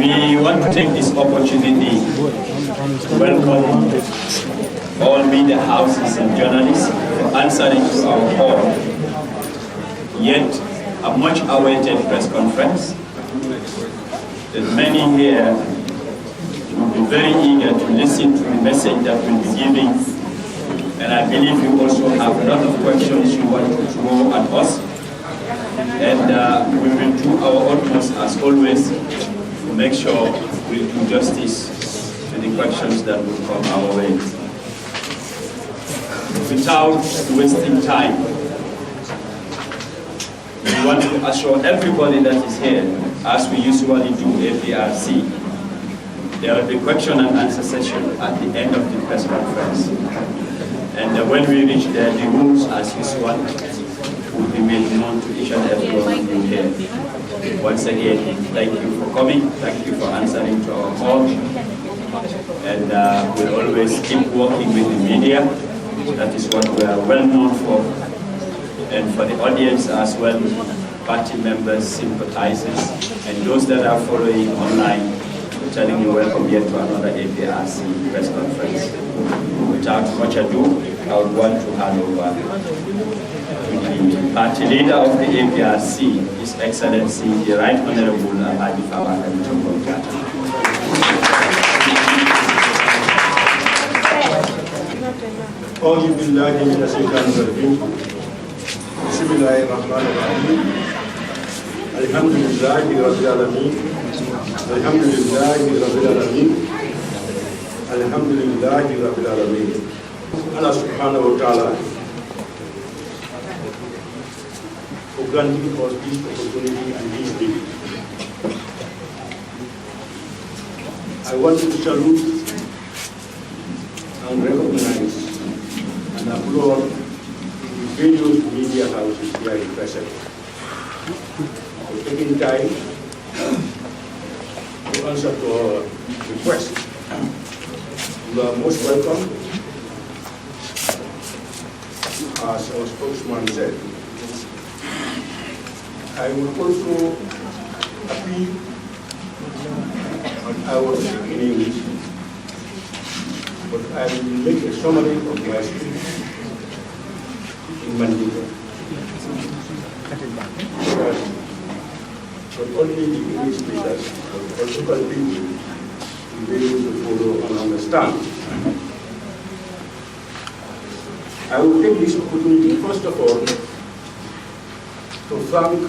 We want to take this opportunity to welcome all media houses and journalists for answering to our call. Yet, a much awaited press conference that many here will be very eager to listen to the message that we'll be giving. And I believe you also have a lot of questions you want to throw at us. And we will do our utmost, as always, to make sure we do justice to the questions that will come our way. Without wasting time, we want to assure everybody that is here, as we usually do APRC, there will be question and answer session at the end of the press conference. And when we reach there, the rules, as usual, will be made known to each and every one of you here. Once again, thank you for coming, thank you for answering to our call, and we'll always keep working with the media. That is what we are well known for, and for the audience as well, party members, sympathizers, and those that are following online, telling you welcome here to another APRC press conference. Without much ado, I would want to hand over to the party leader of the APRC, His Excellency, the Right Honorable Alhaji Fabakary Tombong. أعوذ بالله من الشيطان الرجيم بسم الله الرحمن الرحيم الحمد لله رب العالمين الحمد لله رب العالمين الحمد لله رب العالمين Allah subhanahu wa ta'ala for granting us this opportunity and this day. I want to salute and recognize and applaud the various media houses here present for taking time to answer to our request. You are most welcome. As our spokesman said, I will also appeal, and I will speak in English, but I will make a summary of my speech in Mandinka. Because not only the English speakers, but also local people will be able to follow and understand. I will take this opportunity, first of all, to thank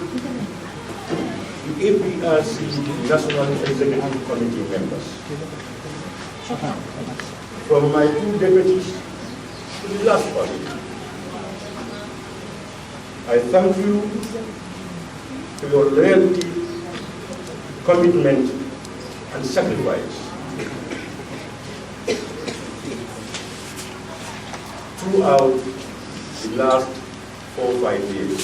the APRC National Executive Committee members. From my two deputies to the last person, I thank you for your loyalty, commitment, and sacrifice throughout the last 4 or 5 years.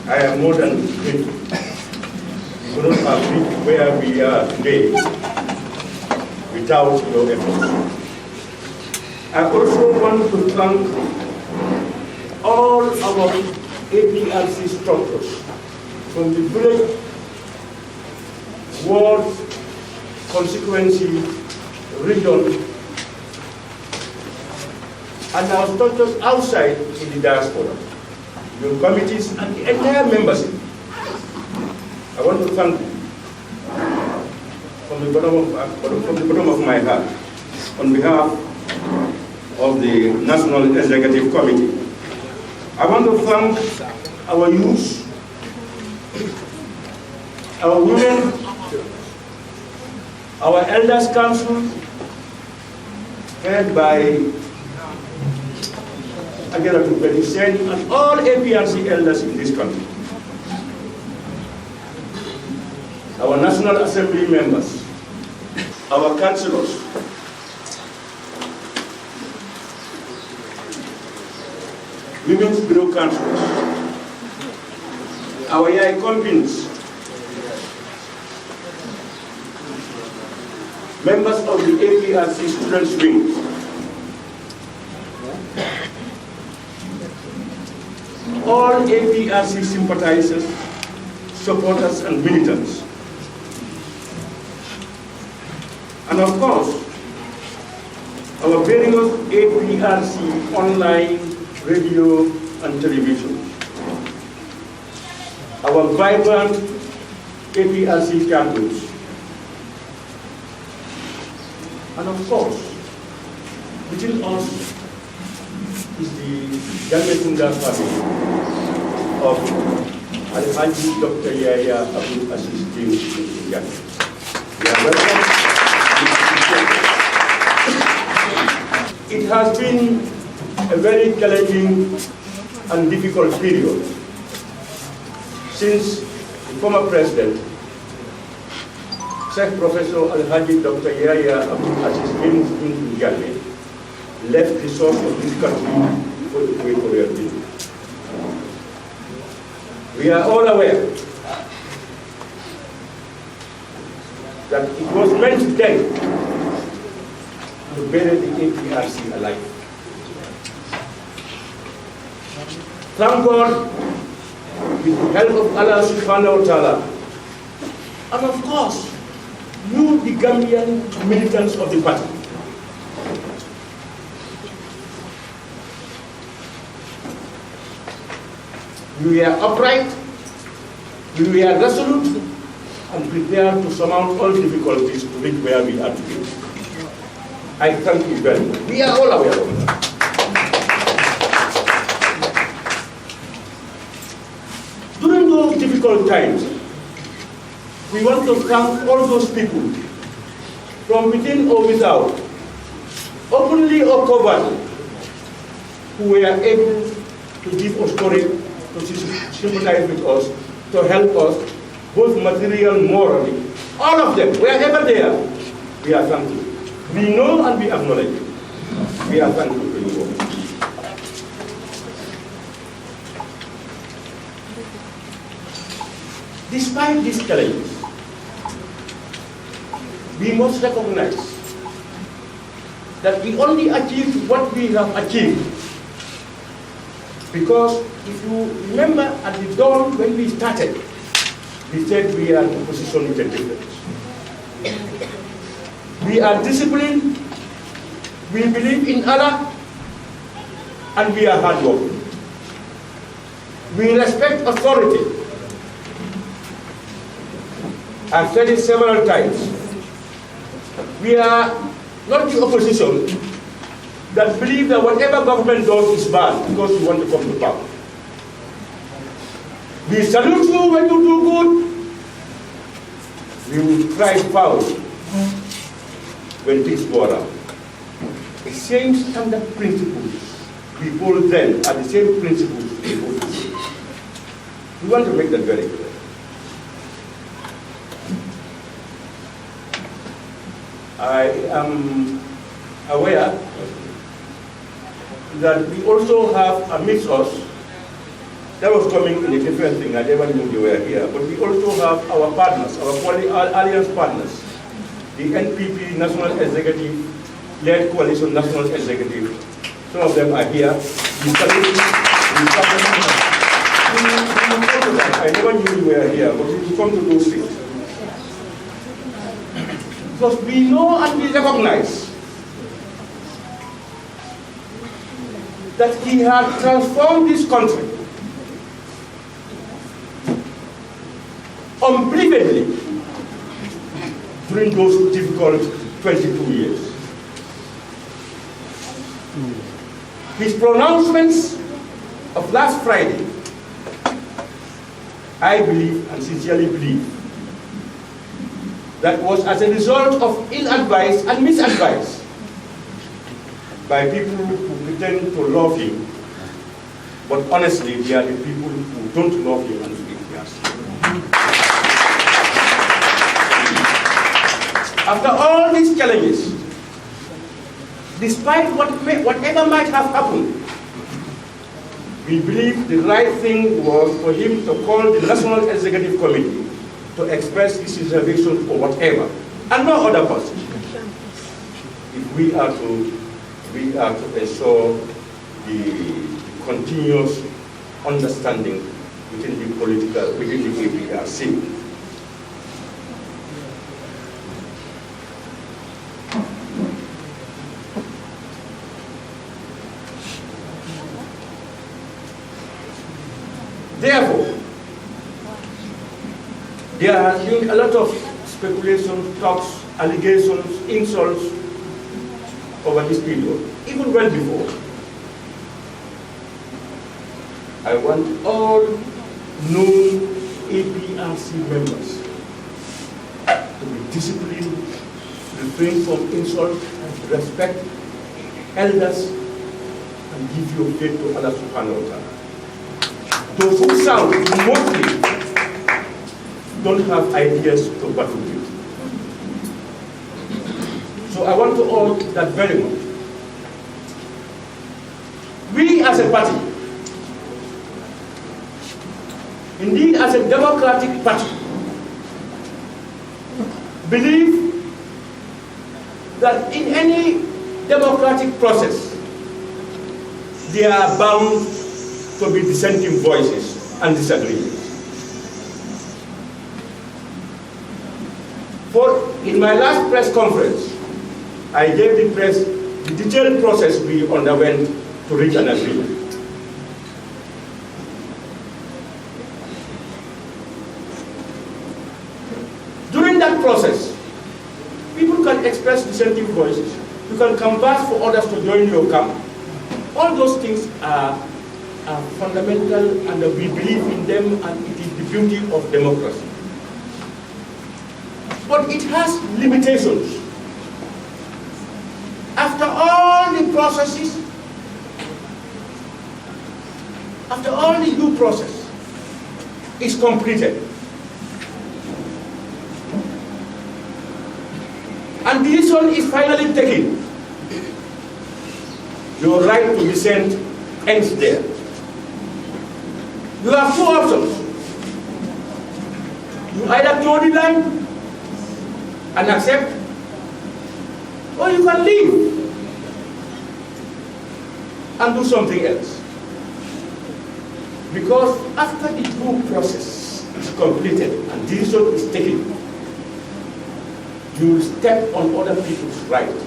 I am more than grateful. We could not have reached where we are today without your efforts. I also want to thank all our APRC structures from the village, ward, constituency, region, and our structures outside in the diaspora, your committees, and the entire membership. I want to thank you from the bottom of my heart on behalf of the National Executive Committee. I want to thank our youth, our women, our Elders Council, head by Agera Sen, and all APRC elders in this country. Our National Assembly members, our councillors, Women's Bureau councillors, our YAI companies, members of the APRC Students' Wing, all APRC sympathizers, supporters, and militants. And of course, our various APRC online, radio, and television. Our vibrant APRC campus. And of course, within us is the Galmetunda family of Alhaji Dr. Yaya Abdul Aziz Bin Ghani. We are welcome. It has been a very challenging and difficult period since the former president, Sheikh Professor Alhaji Dr. Yaya Abdul Aziz Bin Ghani, left the source of this country for the Equatorial Guinea. We are all aware that it was meant then to bury the APRC alive. Thank God, with the help of Allah subhanahu wa ta'ala, and of course, you, the Gambian militants of the party, we are upright, we are resolute, and prepared to surmount all difficulties to reach where we are today. I thank you very much. We are all aware of that. During those difficult times, we want to thank all those people, from within or without, openly or covertly, who were able to give us courage, to sympathize with us, to help us, both material and morally. All of them, wherever they are, we are thankful. We know and we acknowledge it. We are thankful to you all. Despite these challenges, we must recognize that we only achieved what we have achieved because if you remember at the dawn when we started, we said we are in a position with a difference. We are disciplined, we believe in Allah, and we are hardworking. We respect authority. I've said it several times. We are not the opposition that believe that whatever government does is bad because we want to come to power. We salute you when you do good. We will try foul when things go around. The same standard principles we hold then are the same principles we hold today. We want to make that very clear. I am aware that we also have amidst us, that was coming in a different thing, I never knew they were here, but we also have our partners, our alliance partners, the NPP National Executive-led Coalition National Executive. Some of them are here. I never knew you were here, but we come to those things. Because we know and we recognize that he has transformed this country unbelievably during those difficult 22 years. His pronouncements of last Friday, I believe and sincerely believe, that was as a result of ill advice and misadvice by people who pretend to love him, but honestly, they are the people who don't love him and speak yes. After all these challenges, despite whatever might have happened, we believe the right thing was for him to call the National Executive Committee to express his reservation for whatever, and no other person. If we are to ensure the continuous understanding within the APRC. Therefore, there has been a lot of speculation, talks, allegations, insults over this period, even well before. I want all known APRC members to be disciplined, refrain from insult, respect elders, and give your faith to Allah subhanahu wa ta'ala. Those who sound remotely don't have ideas to battle with. So I want to urge that very much. We as a party, indeed as a democratic party, believe that in any democratic process, there are bound to be dissenting voices and disagreements. For in my last press conference, I gave the press the detailed process we underwent to reach an agreement. During that process, people can express dissenting voices. You can canvass for others to join your camp. All those things are fundamental, and we believe in them, and it is the beauty of democracy. But it has limitations. After all the processes, after all the due process is completed, and decision is finally taken, your right to dissent ends there. You have two options. You either toe the line and accept, or you can leave and do something else. Because after the due process is completed and decision is taken, you will step on other people's rights.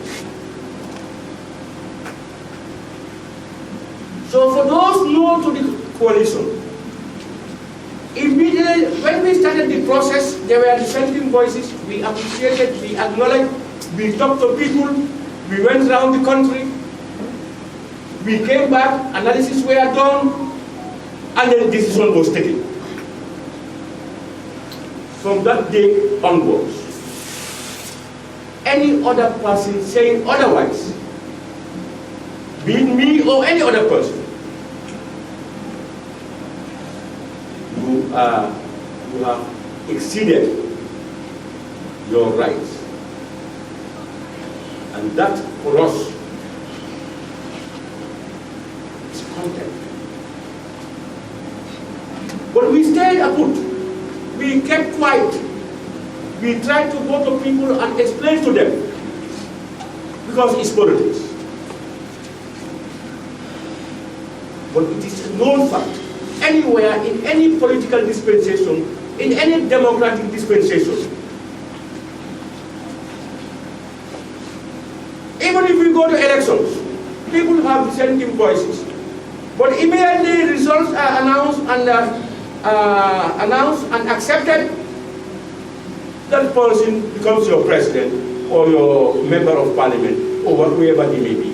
So for those new to the coalition, immediately when we started the process, there were dissenting voices. We appreciated, we acknowledged, we talked to people, we went around the country, we came back, analysis were done, and then decision was taken. From that day onwards, any other person saying otherwise, be it me or any other person, you have exceeded your rights. And that for us is contempt. But we stayed put. We kept quiet. We tried to go to people and explain to them, because it's politics. But it is a known fact. Anywhere, in any political dispensation, in any democratic dispensation, even if we go to elections, people have dissenting voices. But immediately results are announced and accepted, that person becomes your president or your member of parliament or whoever he may be.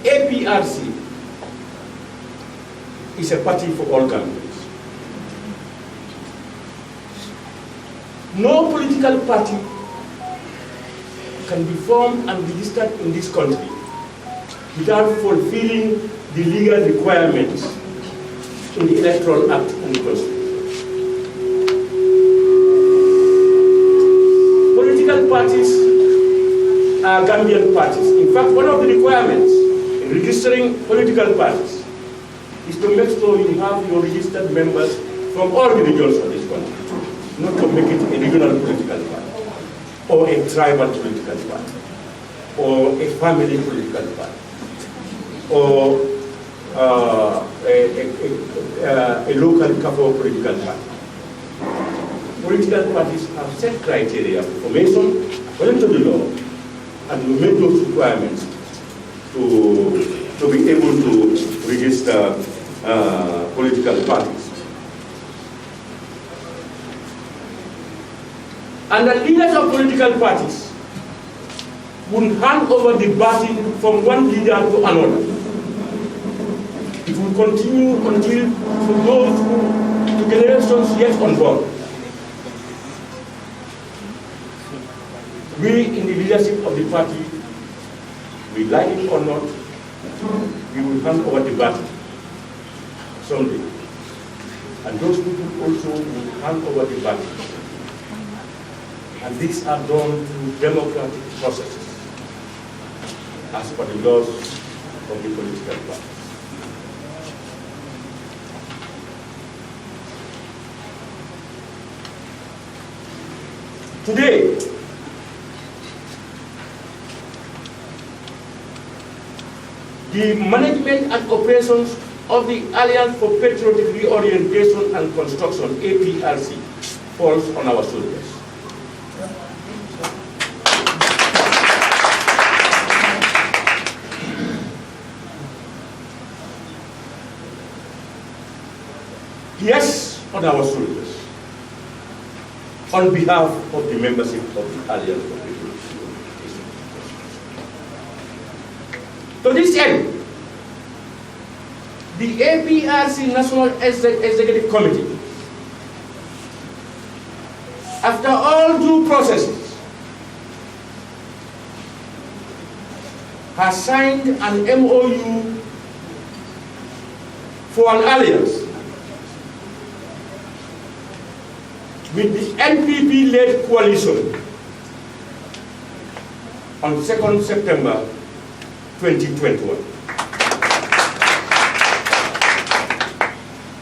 APRC is a party for all governments. No political party can be formed and registered in this country without fulfilling the legal requirements in the Electoral Act and the Constitution. Political parties are Gambian parties. In fact, one of the requirements in registering political parties is to make sure you have your registered members from all the regions of this country, not to make it a regional political party, or a tribal political party, or a family political party, or a local couple political party. Political parties have set criteria for formation according to the law, and we make those requirements to be able to register political parties. And the leaders of political parties would hand over the baton from one leader to another. It will continue until those to generations yet unborn. We in the leadership of the party, we like it or not, we will hand over the baton someday. And those people also will hand over the baton. And these are done through democratic processes, as per the laws of the political party. Today, the management and operations of the Alliance for Patriotic Reorientation and Construction, APRC, falls on our shoulders. Yes, on our shoulders, on behalf of the membership of the Alliance for Patriotic Reorientation. To this end, the APRC National Executive Committee, after all due processes, has signed an MOU for an alliance with the NPP-led coalition on 2nd September 2021.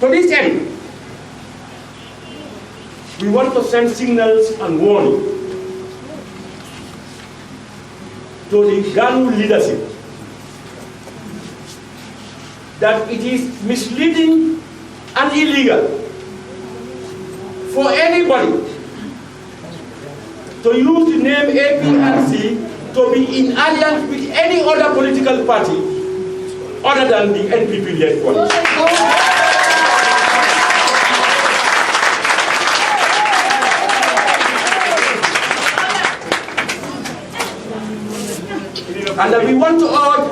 To this end, we want to send signals and warning to the GANU leadership that it is misleading and illegal for anybody to use the name APRC to be in alliance with any other political party other than the NPP-led coalition. And we want to urge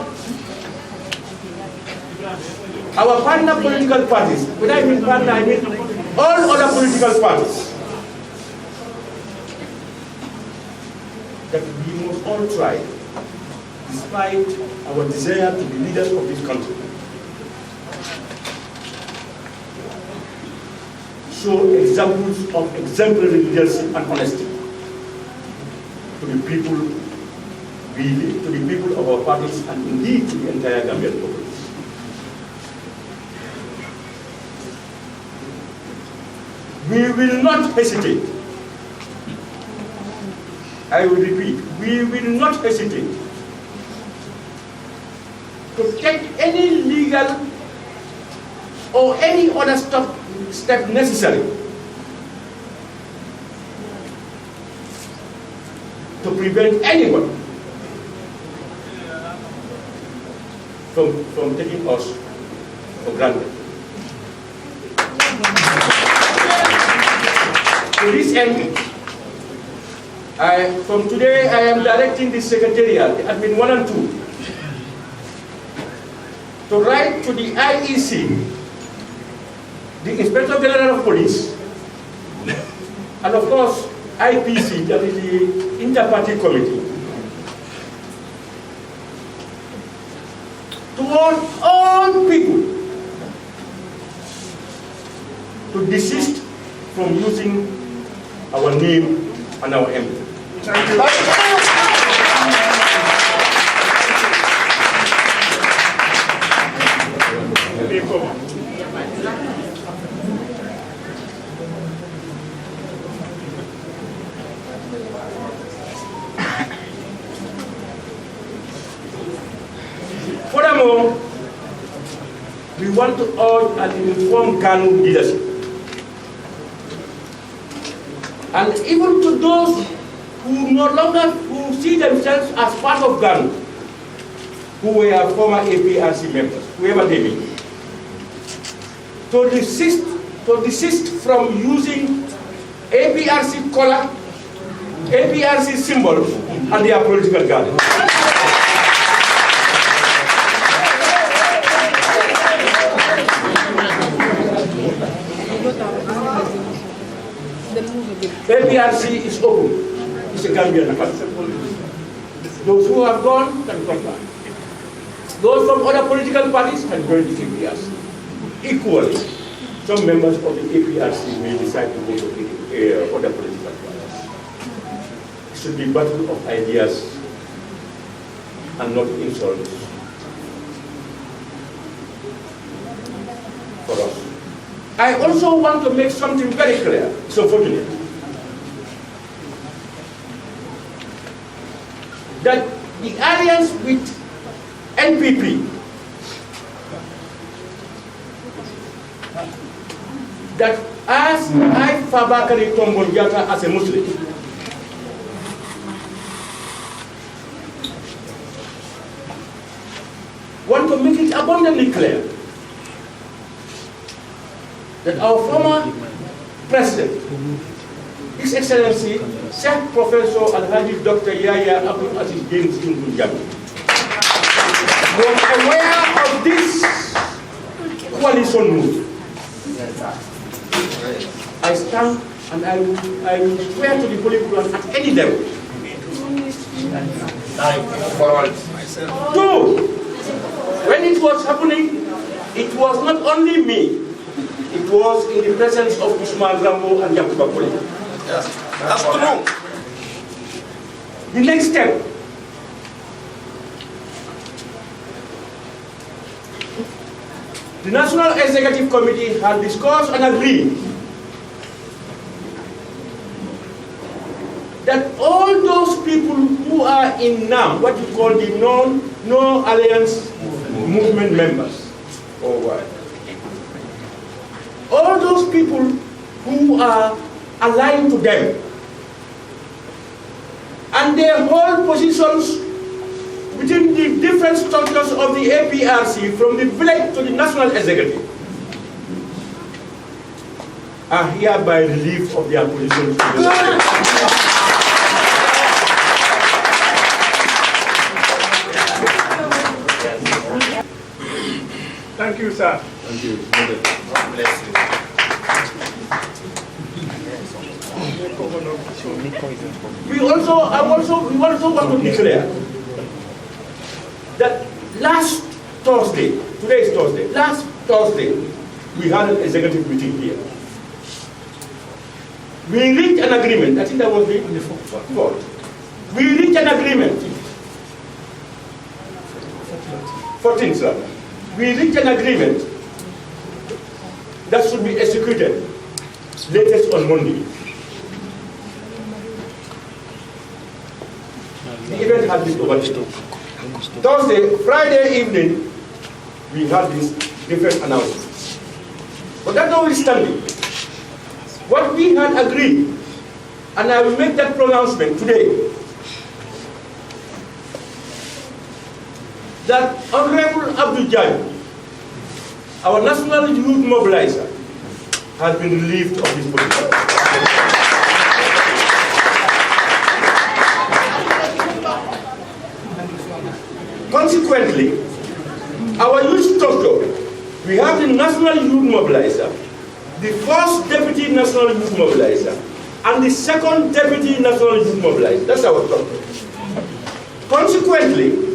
our partner political parties, when I mean partner, I mean all other political parties, that we must all try, despite our desire to be leaders of this country, show examples of exemplary leadership and honesty to the people of our parties and indeed to the entire Gambian populace. We will not hesitate. I will repeat, we will not hesitate to take any legal or any other step necessary to prevent anyone from taking us for granted. To this end, from today I am directing the Secretariat, the Admin 1 and 2, to write to the IEC, the Inspector General of Police, and of course IPC, that is the Inter-Party Committee, to warn all people to desist from using our name and our emblem. want to urge and inform GANU leadership. And even to those who no longer see themselves as part of GANU, who were former APRC members, whoever they be, to desist from using APRC color, APRC symbol, and their political garden. APRC is open. It's a Gambian party. Those who have gone can come back. Those from other political parties can join the APRC. Equally, some members of the APRC may decide to go to other political parties. It should be a battle of ideas and not insults for us. I also want to make something very clear. It's unfortunate that the alliance with NPP, that as I, Fabakary Tombondiata, as a Muslim, want to make it abundantly clear that our former president, His Excellency, Sheikh Professor Alhaji Dr. Yahya Abdul Aziz bin Jammeh, was aware of this coalition move. I stand and I will swear to the Holy Quran at any level. Two, when it was happening, it was not only me, it was in the presence of Usman Rambo and Yakuba Koli. Yes, that's true. The next step, the National Executive Committee had discussed and agreed that all those people who are in NAM, what you call the No Alliance Movement members, or what? All those people who are aligned to them, and their whole positions within the different structures of the APRC, from the village to the National Executive, are hereby relieved of their positions. Thank you, sir. Thank you. God bless you. We also want to declare that last Thursday, today is Thursday, last Thursday, we had an executive meeting here. We reached an agreement, I think that was the 4th. We reached an agreement, 14th, sir. We reached an agreement that should be executed latest on Monday. The event had been overtaken. Thursday, Friday evening, we had this different announcement. But that notwithstanding, what we had agreed, and I will make that pronouncement today, that Honorable Abdul Jani, our national youth mobilizer, has been relieved of his position. Consequently, our youth structure, we have the national youth mobilizer, the first deputy national youth mobilizer, and the second deputy national youth mobilizer. That's our structure. Consequently,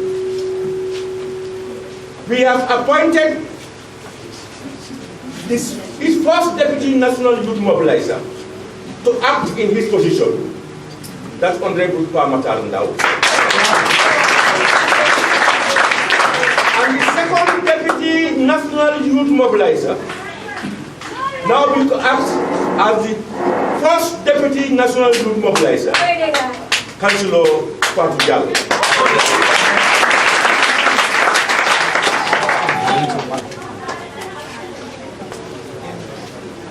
we have appointed his first deputy national youth mobilizer to act in his position. That's Honorable Pamatar now. And the second deputy national youth mobilizer now will act as the first deputy national youth mobilizer, Councillor Fatu Jallo.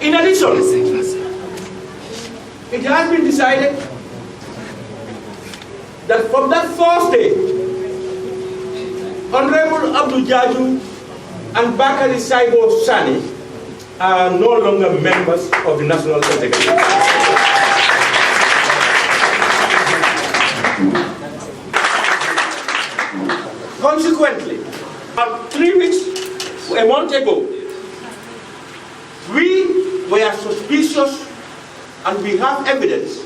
In addition, it has been decided that from that first day, Honorable Abdul Jaju and Bakari Saibo Sani are no longer members of the National Executive. Consequently, about 3 weeks, a month ago, we were suspicious and we have evidence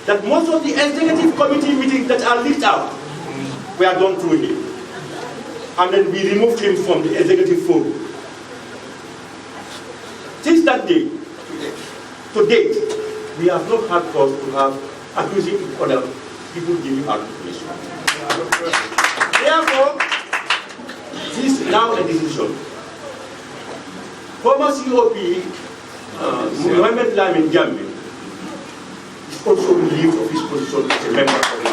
that most of the executive committee meetings that are leaked out were done through him. And then we removed him from the executive forum. Since that day, to date, we have not had cause to have accusing other people giving out information. Therefore, this is now a decision. Former COP, Mohamed Lamin Jambi, is also relieved of his position as a member of the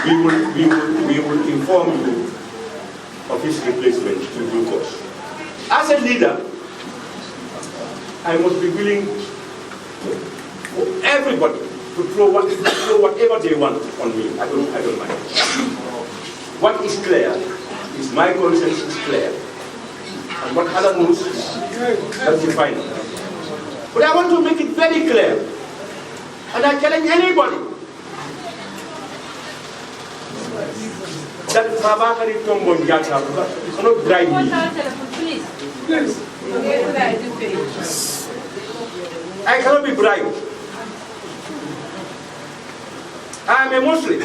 we will inform you of his replacement in due course. As a leader, I must be willing for everybody to throw whatever they want on me. I don't mind. What is clear is my conscience is clear. And what Allah knows, that's the final. But I want to make it very clear. And I challenge anybody that Babakari Tombo Njata cannot drive me. I cannot be bribed. I am a Muslim.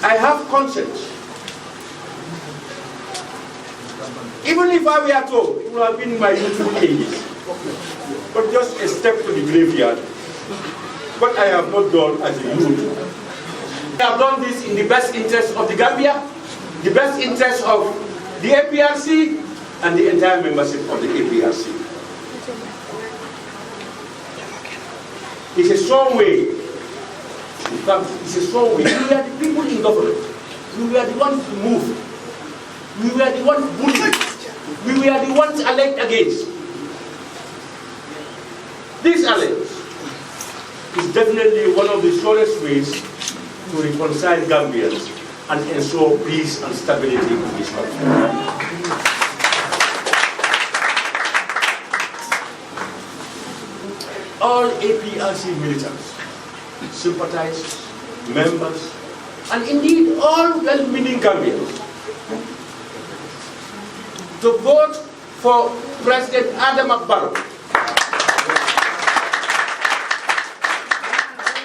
I have conscience. Even if I were told, it would have been my youthful ages. But just a step to the graveyard. What I have not done as a youth. I have done this in the best interest of the Gambia, the best interest of the APRC, and the entire membership of the APRC. It's a strong way. In fact, it's a strong way. We are the people in government. We were the ones who moved. We were the ones bullied. We were the ones alleged against. This alliance is definitely one of the surest ways to reconcile Gambians and ensure peace and stability in this country. All APRC militants, sympathizers, members, and indeed all well-meaning Gambians to vote for President Adam Barrow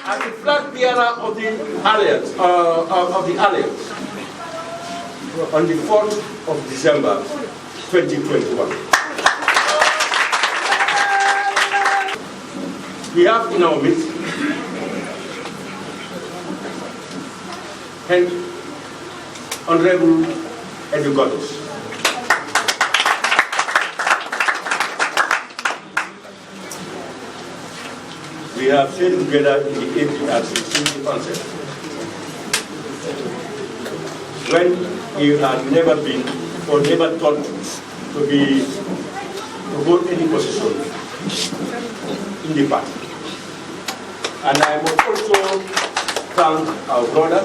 as the flag bearer of the alliance, on the 4th of December 2021. We have in our midst Honorable Educatus. We have stayed together in the APRC since the onset, when he had never been or never thought to hold any position in the party. And I must also thank our brother,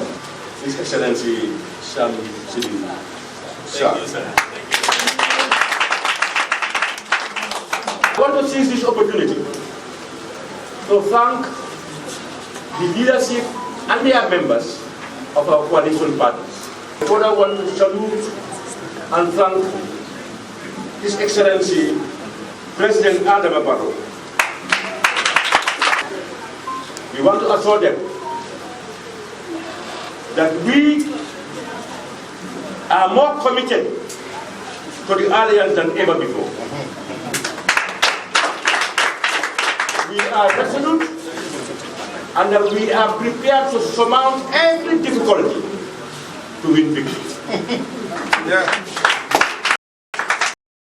His Excellency Sam Sidi. I want to seize this opportunity to thank the leadership and their members of our coalition partners. I want to salute and thank His Excellency President Adam Barrow. We want to assure them that we are more committed to the alliance than ever before. We are resolute and that we are prepared to surmount every difficulty to win victory. Yeah.